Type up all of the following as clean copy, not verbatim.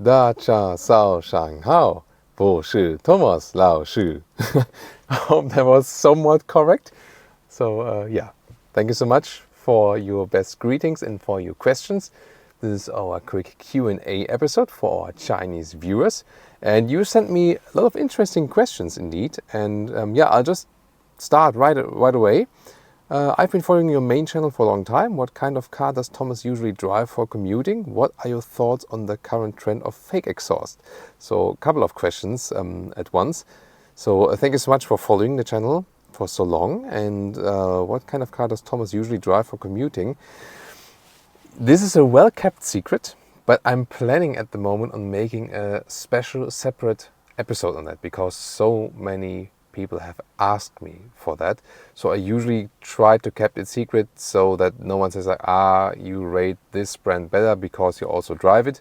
大家早上好，我是 Thomas 老师. I hope that was somewhat correct. So yeah, thank you so much for your best greetings and for your questions. This is our quick Q&A episode for our Chinese viewers. And you sent me a lot of interesting questions indeed. And yeah, I'll just start right away. I've been following your main channel for a long time. What kind of car does Thomas usually drive for commuting? What are your thoughts on the current trend of fake exhaust? So a couple of questions at once. So thank you so much for following the channel for so long. And what kind of car does Thomas usually drive for commuting? This is a well-kept secret, but I'm planning at the moment on making a special separate episode on that because so many people have asked me for that. So I usually try to keep it secret so that no one says like, you rate this brand better because you also drive it.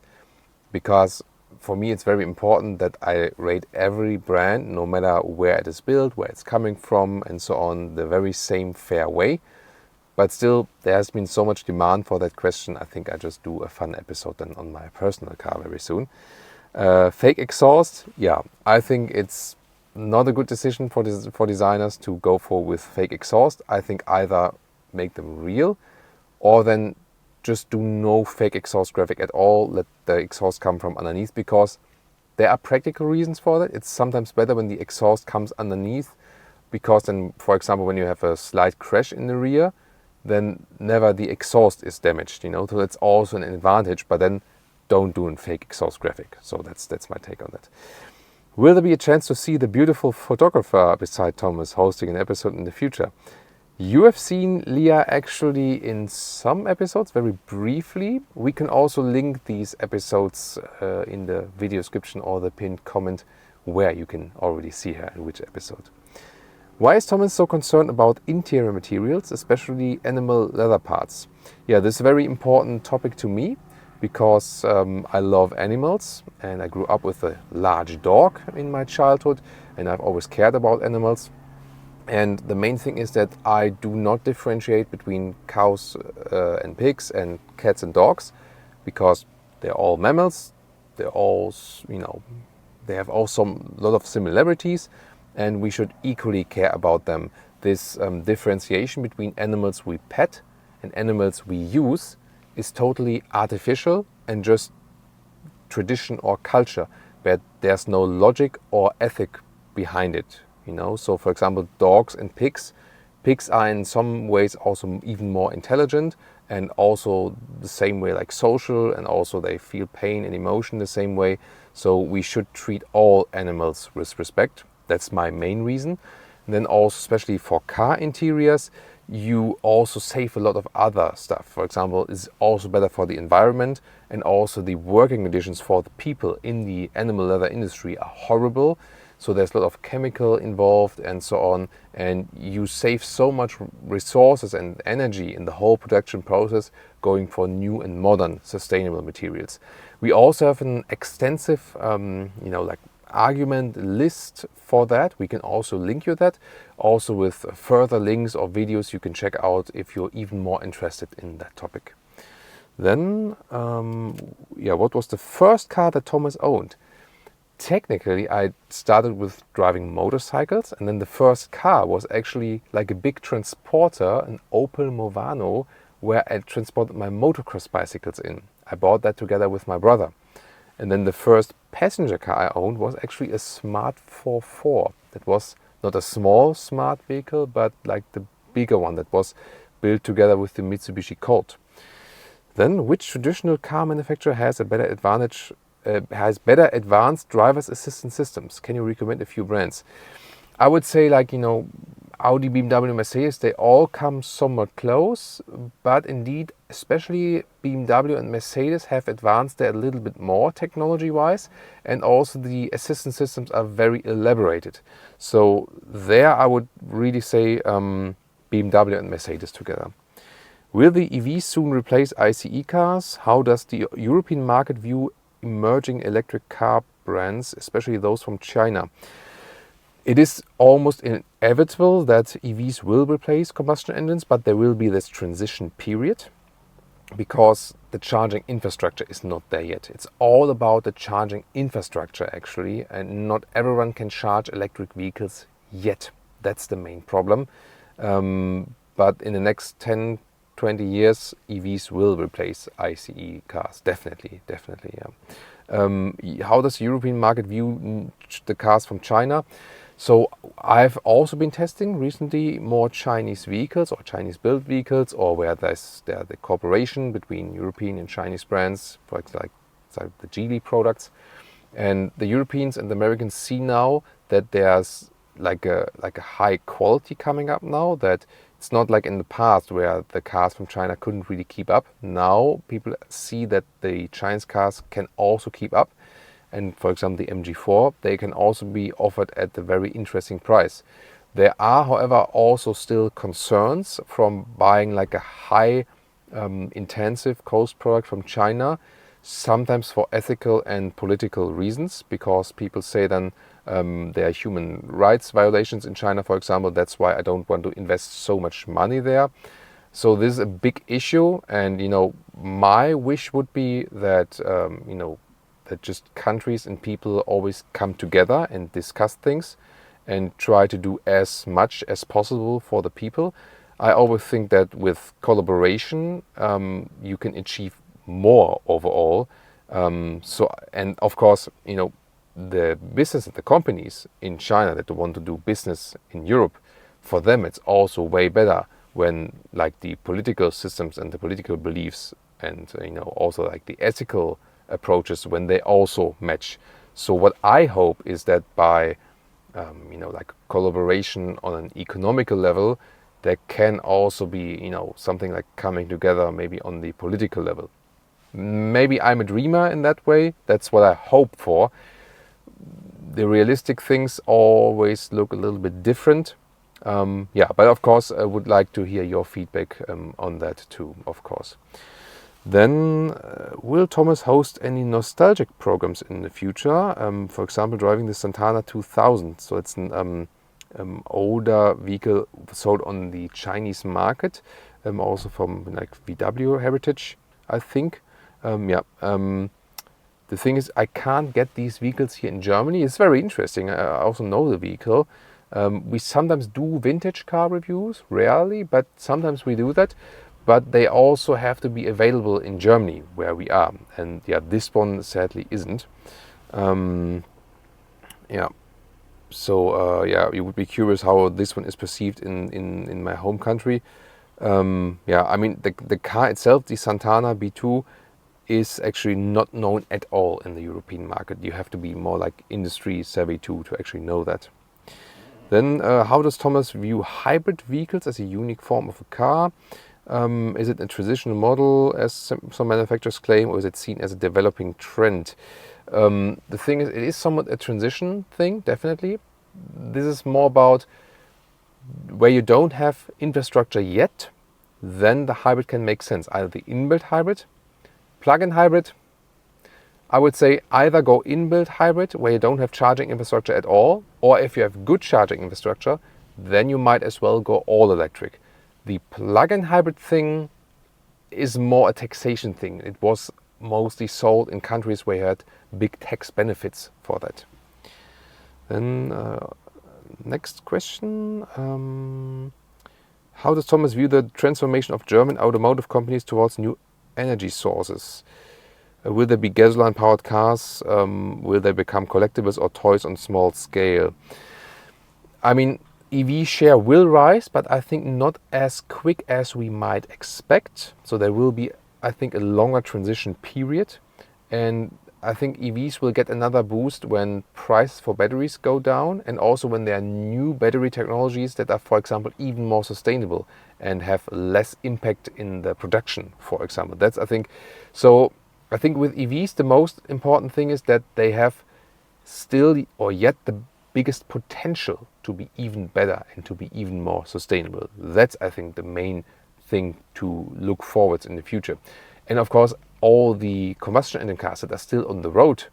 Because for me it's very important that I rate every brand, no matter where it is built, where it's coming from and so on, the very same fair way. But still, there has been so much demand for that question. I think I just do a fun episode then on my personal car very soon. Fake exhaust, yeah, I think it's not a good decision for designers to go with fake exhaust. I think either make them real or then just do no fake exhaust graphic at all. Let the exhaust come from underneath because there are practical reasons for that. It's sometimes better when the exhaust comes underneath because then, for example, when you have a slight crash in the rear, then never the exhaust is damaged, So that's also an advantage, but then don't do a fake exhaust graphic. So that's my take on that. Will there be a chance to see the beautiful photographer beside Thomas hosting an episode in the future? You have seen Leah actually in some episodes, very briefly. We can also link these episodes in the video description or the pinned comment where you can already see her in which episode. Why is Thomas so concerned about interior materials, especially animal leather parts? Yeah, this is a very important topic to me because I love animals and I grew up with a large dog in my childhood and I've always cared about animals. And the main thing is that I do not differentiate between cows and pigs and cats and dogs because they're all mammals. They're all, they have also a lot of similarities. And we should equally care about them. This differentiation between animals we pet and animals we use is totally artificial and just tradition or culture, but there's no logic or ethic behind it. So for example, dogs and pigs are in some ways also even more intelligent and also the same way like social, and also they feel pain and emotion the same way. So we should treat all animals with respect. That's my main reason. And then also, especially for car interiors, you also save a lot of other stuff. For example, it's also better for the environment, and also the working conditions for the people in the animal leather industry are horrible. So there's a lot of chemical involved and so on, and you save so much resources and energy in the whole production process going for new and modern sustainable materials. We also have an extensive, argument list for that. We can also link you that, also with further links or videos you can check out if you're even more interested in that topic. Then, what was the first car that Thomas owned? Technically, I started with driving motorcycles, and then the first car was actually like a big transporter, an Opel Movano, where I transported my motocross bicycles in. I bought that together with my brother. And then the first passenger car I owned was actually a Smart 4.4. That was not a small smart vehicle, but like the bigger one that was built together with the Mitsubishi Colt. Then, which traditional car manufacturer has a better advantage? Has better advanced driver's assistance systems? Can you recommend a few brands? I would say Audi, BMW, Mercedes, they all come somewhat close, but indeed, especially BMW and Mercedes have advanced there a little bit more technology-wise, and also the assistance systems are very elaborated. So there I would really say BMW and Mercedes together. Will the EVs soon replace ICE cars? How does the European market view emerging electric car brands, especially those from China? It is almost inevitable that EVs will replace combustion engines, but there will be this transition period. because the charging infrastructure is not there yet. It's all about the charging infrastructure actually, and not everyone can charge electric vehicles yet. That's the main problem. But in the next 10, 20 years, EVs will replace ICE cars, definitely, yeah. How does the European market view the cars from China? So I've also been testing recently more Chinese vehicles or Chinese built vehicles, or where there's the cooperation between European and Chinese brands, for example, like the Geely products. And the Europeans and the Americans see now that there's like a high quality coming up now, that it's not like in the past where the cars from China couldn't really keep up. Now people see that the Chinese cars can also keep up. And for example, the MG4, they can also be offered at a very interesting price. There are, however, also still concerns from buying like a high intensive cost product from China, sometimes for ethical and political reasons, because people say then there are human rights violations in China, for example. That's why I don't want to invest so much money there. So this is a big issue, and my wish would be that that just countries and people always come together and discuss things and try to do as much as possible for the people. I always think that with collaboration you can achieve more overall. And of course, the business and the companies in China that want to do business in Europe, for them it's also way better when like the political systems and the political beliefs and also like the ethical approaches, when they also match. So what I hope is that by like collaboration on an economical level, there can also be something like coming together maybe on the political level. Maybe I'm a dreamer in that way. That's what I hope for. The realistic things always look a little bit different. But of course I would like to hear your feedback on that too, of course. Then, will Thomas host any nostalgic programs in the future? For example, driving the Santana 2000. So it's an older vehicle sold on the Chinese market, also from like VW heritage, I think. The thing is, I can't get these vehicles here in Germany. It's very interesting. I also know the vehicle. We sometimes do vintage car reviews, rarely, but sometimes we do that. But they also have to be available in Germany, where we are. And this one sadly isn't. So you would be curious how this one is perceived in my home country. I mean, the car itself, the Santana B2, is actually not known at all in the European market. You have to be more like industry savvy to actually know that. Then, how does Thomas view hybrid vehicles as a unique form of a car? Is it a traditional model, as some manufacturers claim, or is it seen as a developing trend? The thing is, it is somewhat a transition thing, definitely. This is more about where you don't have infrastructure yet, then the hybrid can make sense. Either the inbuilt hybrid, plug-in hybrid. I would say either go inbuilt hybrid, where you don't have charging infrastructure at all, or if you have good charging infrastructure, then you might as well go all electric. The plug-in hybrid thing is more a taxation thing. It was mostly sold in countries where you had big tax benefits for that. Then next question. How does Thomas view the transformation of German automotive companies towards new energy sources? Will there be gasoline-powered cars? Will they become collectibles or toys on small scale? I mean, EV share will rise, but I think not as quick as we might expect. So there will be, I think, a longer transition period. And I think EVs will get another boost when prices for batteries go down, and also when there are new battery technologies that are, for example, even more sustainable and have less impact in the production, for example. That's, I think, so I think with EVs, the most important thing is that they have still or yet the biggest potential to be even better and to be even more sustainable. That's, I think, the main thing to look forward in the future. And of course, all the combustion engine cars that are still on the road,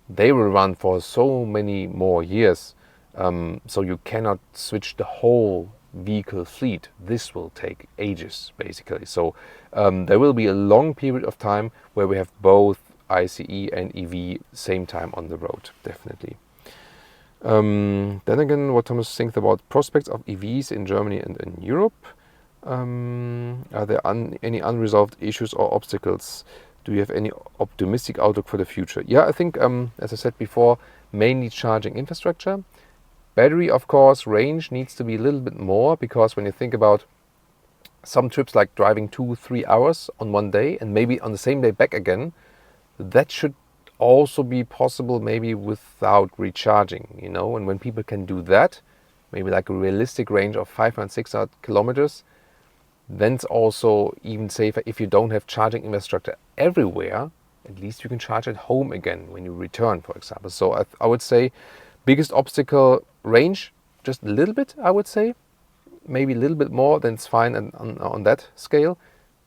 they will run for so many more years. So you cannot switch the whole vehicle fleet, this will take ages, basically. So there will be a long period of time where we have both ICE and EV same time on the road, definitely. Then again, what Thomas thinks about prospects of EVs in Germany and in Europe. Are there any unresolved issues or obstacles? Do you have any optimistic outlook for the future? Yeah, I think, as I said before, mainly charging infrastructure. Battery, of course, range needs to be a little bit more, because when you think about some trips like driving 2-3 hours on one day and maybe on the same day back again, that should also be possible maybe without recharging, you know. And when people can do that, maybe like a realistic range of 500-600 kilometers, then it's also even safer if you don't have charging infrastructure everywhere. At least you can charge at home again when you return, for example. So I would say biggest obstacle, range, just a little bit, I would say. Maybe a little bit more, then it's fine on that scale.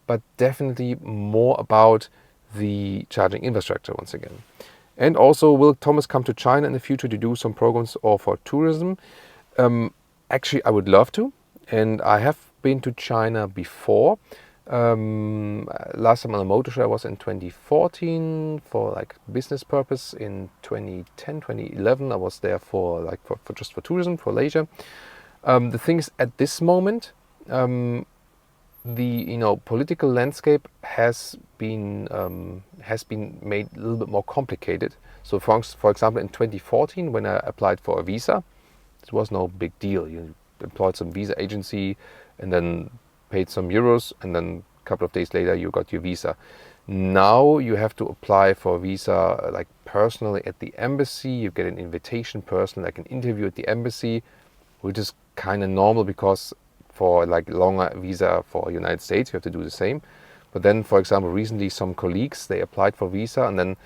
But definitely more about the charging infrastructure once again. And also, will Thomas come to China in the future to do some programs or for tourism? Actually, I would love to. And I have been to China before. Last time on a motor show I was in 2014 for like business purpose. In 2010, 2011 I was there for just for tourism, for leisure. The thing is, at this moment, the political landscape has been made a little bit more complicated. So for example, in 2014 when I applied for a visa, it was no big deal. You employed some visa agency and then paid some euros, and then a couple of days later you got your visa. Now you have to apply for a visa like personally at the embassy. You get an invitation personally, like an interview at the embassy, which is kind of normal, because for like longer visa for United States you have to do the same. But then, for example, recently some colleagues, they applied for visa, and then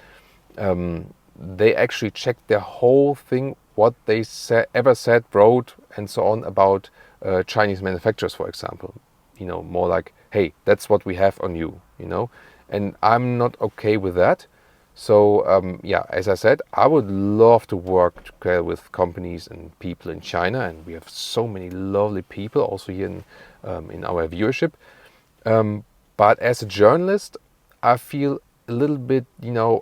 they actually checked their whole thing, what they ever said, wrote, and so on about Chinese manufacturers, for example. More like, hey, that's what we have on you, and I'm not okay with that. So yeah, as I said, I would love to work together with companies and people in China, and we have so many lovely people also here in our viewership. But as a journalist, I feel a little bit,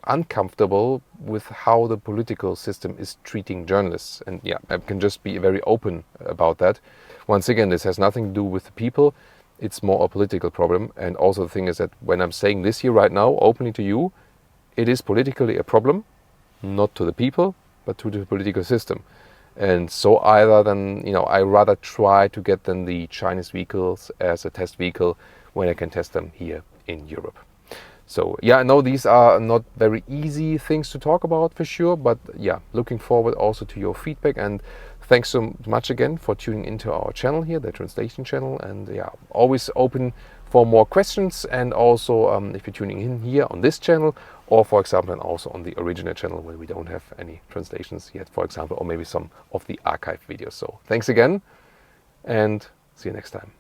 uncomfortable with how the political system is treating journalists. And yeah, I can just be very open about that. Once again, this has nothing to do with the people. It's more a political problem. And also the thing is that when I'm saying this here right now, openly to you, it is politically a problem, not to the people, but to the political system. And so I rather try to get them the Chinese vehicles as a test vehicle when I can test them here in Europe. So yeah, I know these are not very easy things to talk about for sure, but yeah, looking forward also to your feedback. And thanks so much again for tuning into our channel here, the translation channel. And yeah, always open for more questions. And also if you're tuning in here on this channel, or for example, and also on the original channel where we don't have any translations yet, for example, or maybe some of the archive videos. So thanks again, and see you next time.